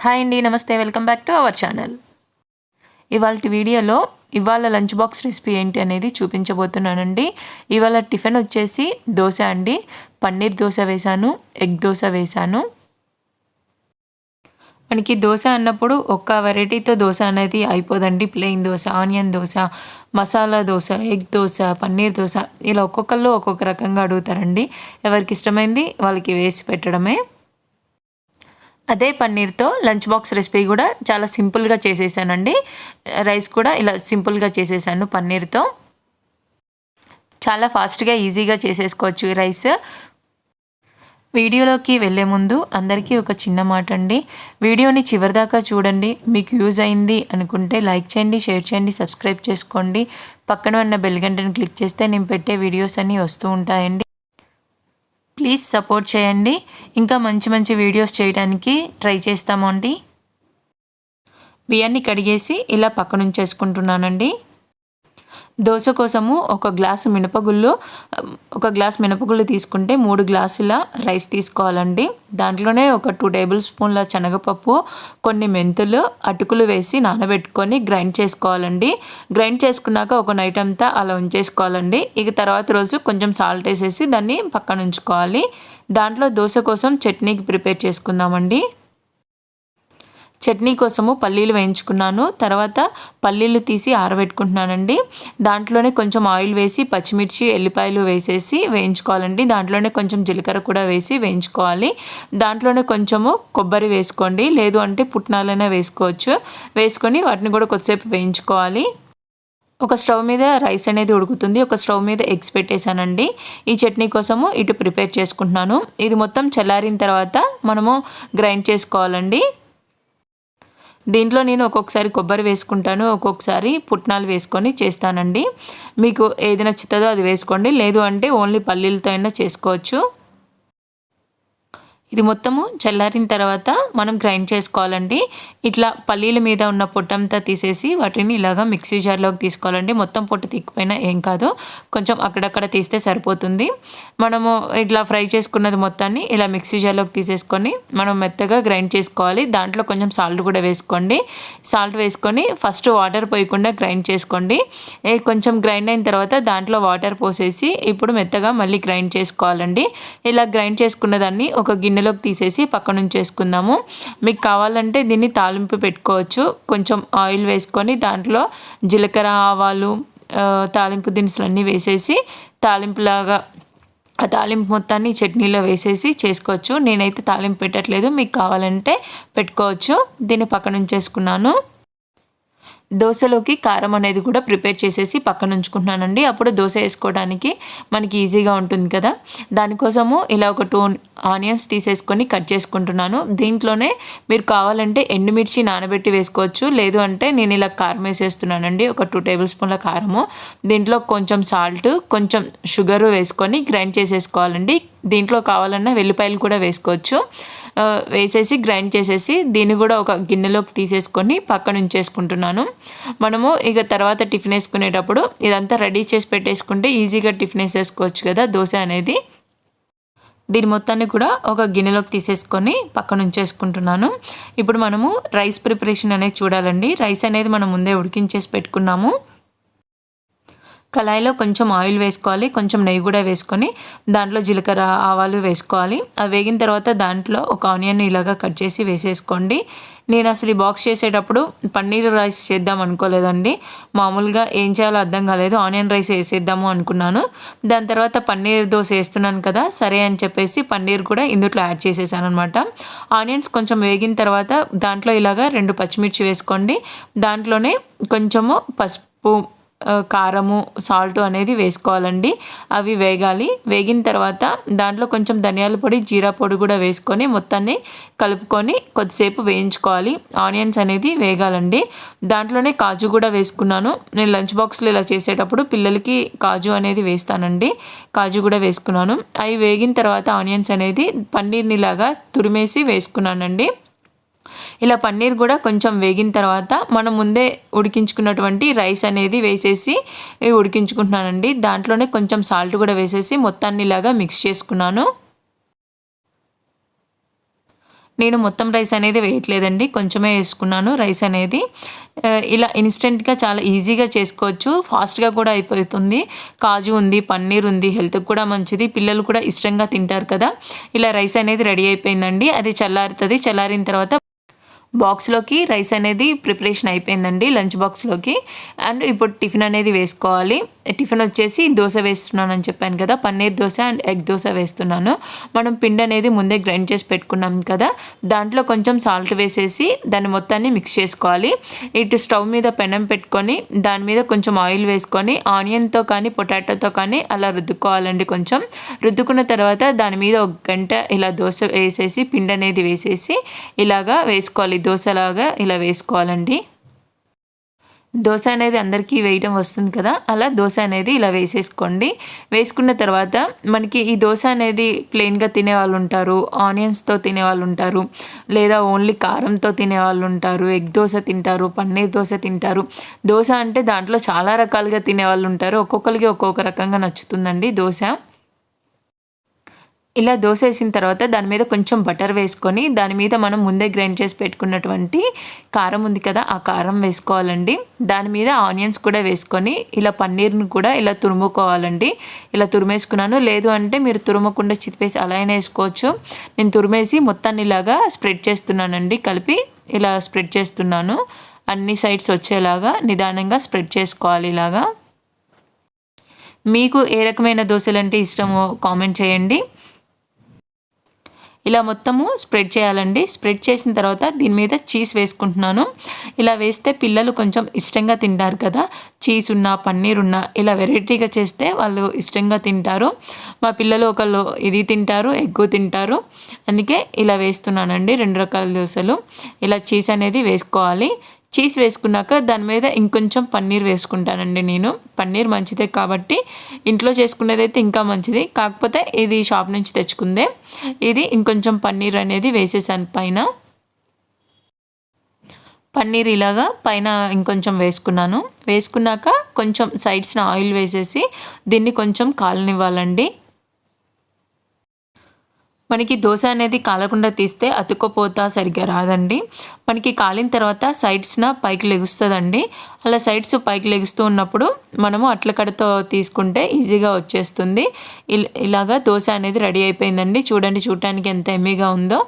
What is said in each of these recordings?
Hi అండి, నమస్తే. Welcome back to our channel. ఇవాళ వీడియోలో ఇవాళ లంచ్ బాక్స్ రెసిపీ ఏంటి అనేది చూపించబోతున్నానండి. ఇవాళ టిఫిన్ వచ్చేసి దోశ అండి. పన్నీర్ దోశ వేశాను, ఎగ్ దోశ వేశాను. మనకి దోశ అన్నప్పుడు ఒక్క వెరైటీతో దోశ అనేది అయిపోదండి. Plain dosa, onion dosa, masala dosa, egg dosa, paneer dosa, ఇలా ఒక్కొక్కళ్ళు ఒక్కొక్క రకంగా అడుగుతారండి. ఎవరికి ఇష్టమైంది వాళ్ళకి వేసి పెట్టడమే. అదే పన్నీర్తో లంచ్ బాక్స్ రెసిపీ కూడా చాలా సింపుల్గా చేసేసానండి. రైస్ కూడా ఇలా సింపుల్గా చేసేసాను పన్నీర్తో. చాలా ఫాస్ట్గా ఈజీగా చేసేసుకోవచ్చు ఈ రైస్. వీడియోలోకి వెళ్ళే ముందు అందరికీ ఒక చిన్న మాట అండి. వీడియోని చివరిదాకా చూడండి. మీకు యూజ్ అయింది అనుకుంటే లైక్ చేయండి, షేర్ చేయండి, సబ్స్క్రైబ్ చేసుకోండి. పక్కన ఉన్న బెల్ గంటను క్లిక్ చేస్తే నేను పెట్టే వీడియోస్ అన్నీ వస్తూ ఉంటాయండి. ప్లీజ్ సపోర్ట్ చేయండి. ఇంకా మంచి మంచి వీడియోస్ చేయడానికి ట్రై చేస్తాము అండి. బియ్యాన్ని కడిగేసి ఇలా పక్కన ఉంచేసుకుంటున్నానండి. దోశ కోసము ఒక గ్లాస్ మినపగుళ్ళు తీసుకుంటే 3 గ్లాసుల రైస్ తీసుకోవాలండి. దాంట్లోనే ఒక 2 టేబుల్ స్పూన్ల శనగపప్పు, కొన్ని మెంతులు, అటుకులు వేసి నానబెట్టుకొని గ్రైండ్ చేసుకోవాలండి. గ్రైండ్ చేసుకున్నాక ఒక నైట్ అంతా అలా ఉంచేసుకోవాలండి. ఇక తర్వాత రోజు కొంచెం సాల్ట్ వేసేసి దాన్ని పక్కన ఉంచుకోవాలి. దాంట్లో దోశ కోసం చట్నీకి ప్రిపేర్ చేసుకుందామండి. చట్నీ కోసము పల్లీలు వేయించుకున్నాను. తర్వాత పల్లీలు తీసి ఆరబెట్టుకుంటున్నానండి. దాంట్లోనే కొంచెం ఆయిల్ వేసి పచ్చిమిర్చి, ఎల్లిపాయలు వేసేసి వేయించుకోవాలండి. దాంట్లోనే కొంచెం జీలకర్ర కూడా వేసి వేయించుకోవాలి. దాంట్లోనే కొంచెము కొబ్బరి వేసుకోండి, లేదు అంటే పుట్నాలైనా వేసుకోవచ్చు. వేసుకొని వాటిని కూడా కొద్దిసేపు వేయించుకోవాలి. ఒక స్టవ్ మీద రైస్ అనేది ఉడుకుతుంది. ఒక స్టవ్ మీద ఎగ్స్ పెట్టేశానండి. ఈ చట్నీ కోసము ఇటు ప్రిపేర్ చేసుకుంటున్నాను. ఇది మొత్తం చల్లారిన తర్వాత మనము గ్రైండ్ చేసుకోవాలండి. దీంట్లో నేను ఒక్కొక్కసారి కొబ్బరి వేసుకుంటాను, ఒక్కొక్కసారి పుట్నాలు వేసుకొని చేస్తానండి. మీకు ఏది నచ్చుతుందో అది వేసుకోండి, లేదు అంటే ఓన్లీ పల్లీలతో అయినా చేసుకోవచ్చు. ఇది మొత్తము చల్లారిన తర్వాత మనం గ్రైండ్ చేసుకోవాలండి. ఇట్లా పల్లీల మీద ఉన్న పొట్టంతా తీసేసి వాటిని ఇలాగా మిక్సీ జార్లోకి తీసుకోవాలండి. మొత్తం పొట్టు తీక్కుపోయినా ఏం కాదు, కొంచెం అక్కడక్కడ తీస్తే సరిపోతుంది. మనము ఇట్లా ఫ్రై చేసుకున్నది మొత్తాన్ని ఇలా మిక్సీ జార్లోకి తీసేసుకొని మనం మెత్తగా గ్రైండ్ చేసుకోవాలి. దాంట్లో కొంచెం సాల్ట్ కూడా వేసుకోండి. సాల్ట్ వేసుకొని ఫస్ట్ వాటర్ పోయకుండా గ్రైండ్ చేసుకోండి. కొంచెం గ్రైండ్ అయిన తర్వాత దాంట్లో వాటర్ పోసేసి ఇప్పుడు మెత్తగా మళ్ళీ గ్రైండ్ చేసుకోవాలండి. ఇలా గ్రైండ్ చేసుకున్న దాన్ని ఒక గిన్నెలోకి తీసేసి పక్కన ఉంచేసుకుందాము. మీకు కావాలంటే దీన్ని తాలింపు పెట్టుకోవచ్చు. కొంచెం ఆయిల్ వేసుకొని దాంట్లో జీలకర్ర, ఆవాలు, తాలింపు దినుసులు అన్నీ వేసేసి తాలింపులాగా ఆ తాలింపు మొత్తాన్ని చట్నీలో వేసేసి చేసుకోవచ్చు. నేనైతే తాలింపు పెట్టట్లేదు, మీకు కావాలంటే పెట్టుకోవచ్చు. దీన్ని పక్కన ఉంచేసుకున్నాను. దోశలోకి కారం అనేది కూడా ప్రిపేర్ చేసేసి పక్కన ఉంచుకుంటున్నానండి. అప్పుడు దోశ వేసుకోవడానికి మనకి ఈజీగా ఉంటుంది కదా. దానికోసము ఇలా ఒక 2 ఆనియన్స్ తీసేసుకొని కట్ చేసుకుంటున్నాను. దీంట్లోనే మీరు కావాలంటే ఎండుమిర్చి నానబెట్టి వేసుకోవచ్చు, లేదు అంటే నేను ఇలా కారం వేసేస్తున్నానండి. ఒక 2 టేబుల్ స్పూన్ల కారము, దీంట్లో కొంచెం సాల్ట్, కొంచెం షుగరు వేసుకొని గ్రైండ్ చేసేసుకోవాలండి. దీంట్లో కావాలన్నా వెల్లిపాయలు కూడా వేసుకోవచ్చు. వేసేసి గ్రైండ్ చేసేసి దీన్ని కూడా ఒక గిన్నెలోకి తీసేసుకొని పక్కన ఉంచేసుకుంటున్నాను. మనము ఇక తర్వాత టిఫిన్ వేసుకునేటప్పుడు ఇదంతా రెడీ చేసి పెట్టేసుకుంటే ఈజీగా టిఫిన్ వేసేసుకోవచ్చు కదా దోశ అనేది. దీని మొత్తాన్ని కూడా ఒక గిన్నెలోకి తీసేసుకొని పక్కన ఉంచేసుకుంటున్నాను. ఇప్పుడు మనము రైస్ ప్రిపరేషన్ అనేది చూడాలండి. రైస్ అనేది మనం ముందే ఉడికించేసి పెట్టుకున్నాము. కళాయిలో కొంచెం ఆయిల్ వేసుకోవాలి, కొంచెం నెయ్యి కూడా వేసుకొని దాంట్లో జీలకర్ర, ఆవాలు వేసుకోవాలి. అవి వేగిన తర్వాత దాంట్లో ఒక ఆనియన్ ఇలాగా కట్ చేసి వేసేసుకోండి. నేను అసలు ఈ బాక్స్ చేసేటప్పుడు పన్నీర్ రైస్ చేద్దాం అనుకోలేదండి. మామూలుగా ఏం చేయాలో అర్థం కాలేదు, ఆనియన్ రైస్ వేసేద్దాము అనుకున్నాను. దాని తర్వాత పన్నీర్ దోశ వేస్తున్నాను కదా, సరే అని చెప్పేసి పన్నీర్ కూడా ఇందులో యాడ్ చేసేసాను అనమాట. ఆనియన్స్ కొంచెం వేగిన తర్వాత దాంట్లో ఇలాగా 2 పచ్చిమిర్చి వేసుకోండి. దాంట్లోనే కొంచెము పసుపు, కారము, సాల్ట్ అనేది వేసుకోవాలండి. అవి వేగాలి. వేగిన తర్వాత దాంట్లో కొంచెం ధనియాల పొడి, జీరా పొడి కూడా వేసుకొని మొత్తాన్ని కలుపుకొని కొద్దిసేపు వేయించుకోవాలి. ఆనియన్స్ అనేది వేగాలండి. దాంట్లోనే కాజు కూడా వేసుకున్నాను. నేను లంచ్ బాక్స్లో ఇలా చేసేటప్పుడు పిల్లలకి కాజు అనేది వేస్తానండి. కాజు కూడా వేసుకున్నాను. అవి వేగిన తర్వాత ఆనియన్స్ అనేది పన్నీర్ని లాగా తురిమేసి వేసుకున్నానండి. ఇలా పన్నీర్ కూడా కొంచెం వేగిన తర్వాత మనం ముందే ఉడికించుకున్నటువంటి రైస్ అనేది వేసేసి ఉడికించుకుంటున్నానండి. దాంట్లోనే కొంచెం సాల్ట్ కూడా వేసేసి మొత్తాన్ని ఇలాగా మిక్స్ చేసుకున్నాను. నేను మొత్తం రైస్ అనేది వేయట్లేదండి, కొంచెమే వేసుకున్నాను రైస్ అనేది. ఇలా ఇన్స్టెంట్గా చాలా ఈజీగా చేసుకోవచ్చు, ఫాస్ట్గా కూడా అయిపోతుంది. కాజు ఉంది, పన్నీర్ ఉంది, హెల్త్కి కూడా మంచిది, పిల్లలు కూడా ఇష్టంగా తింటారు కదా. ఇలా రైస్ అనేది రెడీ అయిపోయిందండి. అది చల్లారుతుంది. చల్లారిన తర్వాత బాక్స్లోకి రైస్ అనేది ప్రిపరేషన్ అయిపోయిందండి, లంచ్ బాక్స్లోకి. అండ్ ఇప్పుడు టిఫిన్ అనేది వేసుకోవాలి. టిఫిన్ వచ్చేసి దోశ వేస్తున్నాను అని చెప్పాను కదా, పన్నీర్ దోశ అండ్ ఎగ్ దోశ వేస్తున్నాను. మనం పిండి అనేది ముందే గ్రైండ్ చేసి పెట్టుకున్నాం కదా, దాంట్లో కొంచెం సాల్ట్ వేసేసి దాన్ని మొత్తాన్ని మిక్స్ చేసుకోవాలి. ఇటు స్టవ్ మీద పెనం పెట్టుకొని దాని మీద కొంచెం ఆయిల్ వేసుకొని ఆనియన్తో కానీ పొటాటోతో కానీ అలా రుద్దుకోవాలండి. కొంచెం రుద్దుకున్న తర్వాత దాని మీద ఒక గంట ఇలా దోశ వేసేసి పిండి అనేది వేసేసి ఇలాగా వేసుకోవాలి, దోశలాగా ఇలా వేసుకోవాలండి. దోశ అనేది అందరికీ వేయడం వస్తుంది కదా, అలా దోశ అనేది ఇలా వేసేసుకోండి. వేసుకున్న తర్వాత మనకి ఈ దోశ అనేది ప్లెయిన్గా తినేవాళ్ళు ఉంటారు, ఆనియన్స్తో తినేవాళ్ళు ఉంటారు, లేదా ఓన్లీ కారంతో తినేవాళ్ళు ఉంటారు, ఎగ్ దోశ తింటారు, పన్నీర్ దోశ తింటారు. దోశ అంటే దాంట్లో చాలా రకాలుగా తినేవాళ్ళు ఉంటారు, ఒక్కొక్కరికి ఒక్కొక్క రకంగా నచ్చుతుందండి దోశ. ఇలా దోశ వేసిన తర్వాత దాని మీద కొంచెం బటర్ వేసుకొని దాని మీద మనం ముందే గ్రైండ్ చేసి పెట్టుకున్నటువంటి కారం ఉంది కదా, ఆ కారం వేసుకోవాలండి. దాని మీద ఆనియన్స్ కూడా వేసుకొని ఇలా పన్నీర్ని కూడా ఇలా తురుముకోవాలండి. ఇలా తురిమేసుకున్నాను, లేదు అంటే మీరు తురుమకుండా చితిపేసి అలా అయినా వేసుకోవచ్చు. నేను తురిమేసి మొత్తాన్ని ఇలాగా స్ప్రెడ్ చేస్తున్నానండి, కలిపి ఇలా స్ప్రెడ్ చేస్తున్నాను. అన్ని సైడ్స్ వచ్చేలాగా నిదానంగా స్ప్రెడ్ చేసుకోవాలి ఇలాగా. మీకు ఏ రకమైన దోశలు అంటే ఇష్టమో కామెంట్ చేయండి. ఇలా మొత్తము స్ప్రెడ్ చేయాలండి. స్ప్రెడ్ చేసిన తర్వాత దీని మీద చీజ్ వేసుకుంటున్నాను. ఇలా వేస్తే పిల్లలు కొంచెం ఇష్టంగా తింటారు కదా, చీజ్ ఉన్న పన్నీర్ ఉన్న ఇలా వెరైటీగా చేస్తే వాళ్ళు ఇష్టంగా తింటారు. మా పిల్లలు ఒకళ్ళు ఇది తింటారు, ఎగ్గు తింటారు, అందుకే ఇలా వేస్తున్నానండి 2 రకాల దోశలు. ఇలా చీజ్ అనేది వేసుకోవాలి. చీజ్ వేసుకున్నాక దాని మీద ఇంకొంచెం పన్నీర్ వేసుకుంటానండి నేను. పన్నీర్ మంచిదే కాబట్టి, ఇంట్లో చేసుకునేదైతే ఇంకా మంచిది, కాకపోతే ఇది షాప్ నుంచి తెచ్చుకుందే. ఇది ఇంకొంచెం పన్నీర్ అనేది వేసేసాను పైన. పన్నీర్ ఇలాగా పైన ఇంకొంచెం వేసుకున్నాను. వేసుకున్నాక కొంచెం సైడ్స్న ఆయిల్ వేసేసి దీన్ని కొంచెం కాలనివ్వాలండి. మనకి దోశ అనేది కాలకుండా తీస్తే అతుక్కపోతా సరిగ్గా రాదండి. మనకి కాలిన తర్వాత సైడ్స్న పైకి లెగుస్తుందండి. అలా సైడ్స్ పైకి లెగుస్తూ ఉన్నప్పుడు మనము అట్లకడతో తీసుకుంటే ఈజీగా వచ్చేస్తుంది. ఇలాగా దోశ అనేది రెడీ అయిపోయిందండి. చూడండి, చూడటానికి ఎంత ఎమ్మీగా ఉందో.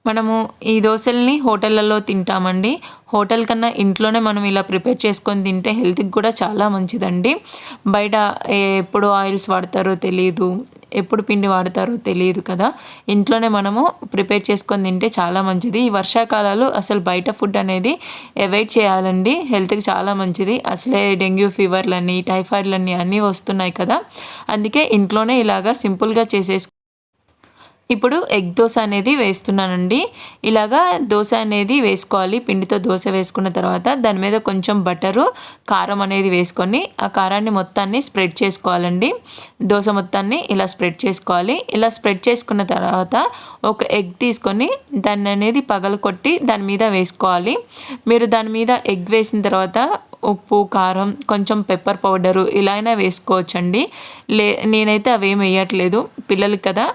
మనము ఈ దోశల్ని హోటళ్ళల్లో తింటామండి. హోటల్ కన్నా ఇంట్లోనే మనం ఇలా ప్రిపేర్ చేసుకొని తింటే హెల్త్కి కూడా చాలా మంచిదండి. బయట ఎప్పుడు ఆయిల్స్ వాడతారో తెలియదు, ఎప్పుడు పిండి వాడతారో తెలియదు కదా. ఇంట్లోనే మనము ప్రిపేర్ చేసుకొని తింటే చాలా మంచిది. ఈ వర్షాకాలాలు అసలు బయట ఫుడ్ అనేది అవాయిడ్ చేయాలండి, హెల్త్కి చాలా మంచిది. అసలే డెంగ్యూ ఫీవర్లని, టైఫాయిడ్లని అన్నీ వస్తున్నాయి కదా, అందుకే ఇంట్లోనే ఇలాగా సింపుల్గా ఇప్పుడు ఎగ్ దోశ అనేది వేస్తున్నానండి. ఇలాగా దోశ అనేది వేసుకోవాలి. పిండితో దోశ వేసుకున్న తర్వాత దాని మీద కొంచెం బటరు, కారం అనేది వేసుకొని ఆ కారాన్ని మొత్తాన్ని స్ప్రెడ్ చేసుకోవాలండి. దోశ మొత్తాన్ని ఇలా స్ప్రెడ్ చేసుకోవాలి. ఇలా స్ప్రెడ్ చేసుకున్న తర్వాత ఒక ఎగ్ తీసుకొని దాన్ని అనేది పగలకొట్టి దాని మీద వేసుకోవాలి. మీరు దాని మీద ఎగ్ వేసిన తర్వాత ఉప్పు, కారం, కొంచెం పెప్పర్ పౌడరు ఇలా అయినా వేసుకోవచ్చండి. నేనైతే అవేం వేయట్లేదు, పిల్లలకి కదా,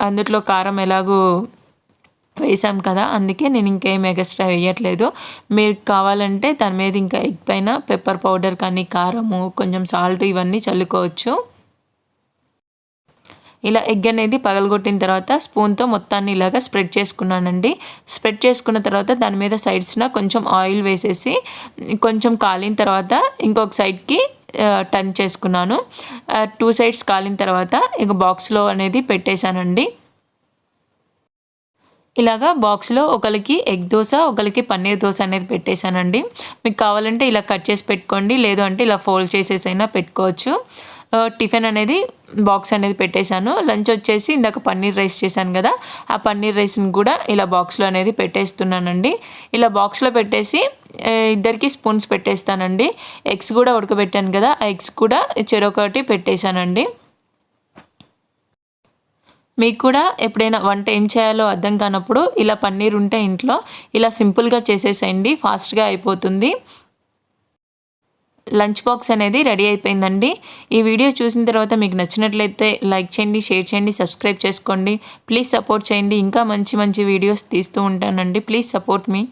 అందులో కారం ఎలాగూ వేసాం కదా, అందుకే నేను ఇంకేం ఎక్స్ట్రా వేయట్లేదు. మీరు కావాలంటే దాని మీద ఇంకా ఎగ్ పైన పెప్పర్ పౌడర్ కానీ, కారము, కొంచెం సాల్ట్ ఇవన్నీ చల్లుకోవచ్చు. ఇలా ఎగ్ అనేది పగలగొట్టిన తర్వాత స్పూన్తో మొత్తాన్ని ఇలాగా స్ప్రెడ్ చేసుకున్నానండి. స్ప్రెడ్ చేసుకున్న తర్వాత దాని మీద సైడ్స్న కొంచెం ఆయిల్ వేసేసి కొంచెం కాలిన తర్వాత ఇంకొక సైడ్కి టర్న్ చేసుకున్నాను. 2 సైడ్స్ కాలిన తర్వాత ఇక బాక్స్లో అనేది పెట్టేశానండి. ఇలాగా బాక్స్లో ఒకరికి ఎగ్ దోశ, ఒకరికి పన్నీర్ దోశ అనేది పెట్టేశానండి. మీకు కావాలంటే ఇలా కట్ చేసి పెట్టుకోండి, లేదు అంటే ఇలా ఫోల్డ్ చేసేసైనా పెట్టుకోవచ్చు. టిఫిన్ అనేది బాక్స్ అనేది పెట్టేశాను. లంచ్ వచ్చేసి ఇందాక పన్నీర్ రైస్ చేశాను కదా, ఆ పన్నీర్ రైస్ని కూడా ఇలా బాక్స్లో అనేది పెట్టేస్తున్నానండి. ఇలా బాక్స్లో పెట్టేసి ఇద్దరికి స్పూన్స్ పెట్టేస్తానండి. ఎగ్స్ కూడా ఉడకబెట్టాను కదా, ఆ ఎగ్స్ కూడా చెరొకటి పెట్టేశానండి. మీకు కూడా ఎప్పుడైనా వంట ఏం చేయాలో అర్థం కానప్పుడు ఇలా పన్నీర్ ఉంటే ఇంట్లో ఇలా సింపుల్గా చేసేసేయండి, ఫాస్ట్గా అయిపోతుంది. లంచ్ బాక్స్ అనేది రెడీ అయిపోయిందండి. ఈ వీడియో చూసిన తర్వాత మీకు నచ్చినట్లయితే లైక్ చేయండి, షేర్ చేయండి, సబ్స్క్రైబ్ చేసుకోండి. ప్లీజ్ సపోర్ట్ చేయండి. ఇంకా మంచి మంచి వీడియోస్ తీస్తూ ఉంటానండి. Please support me.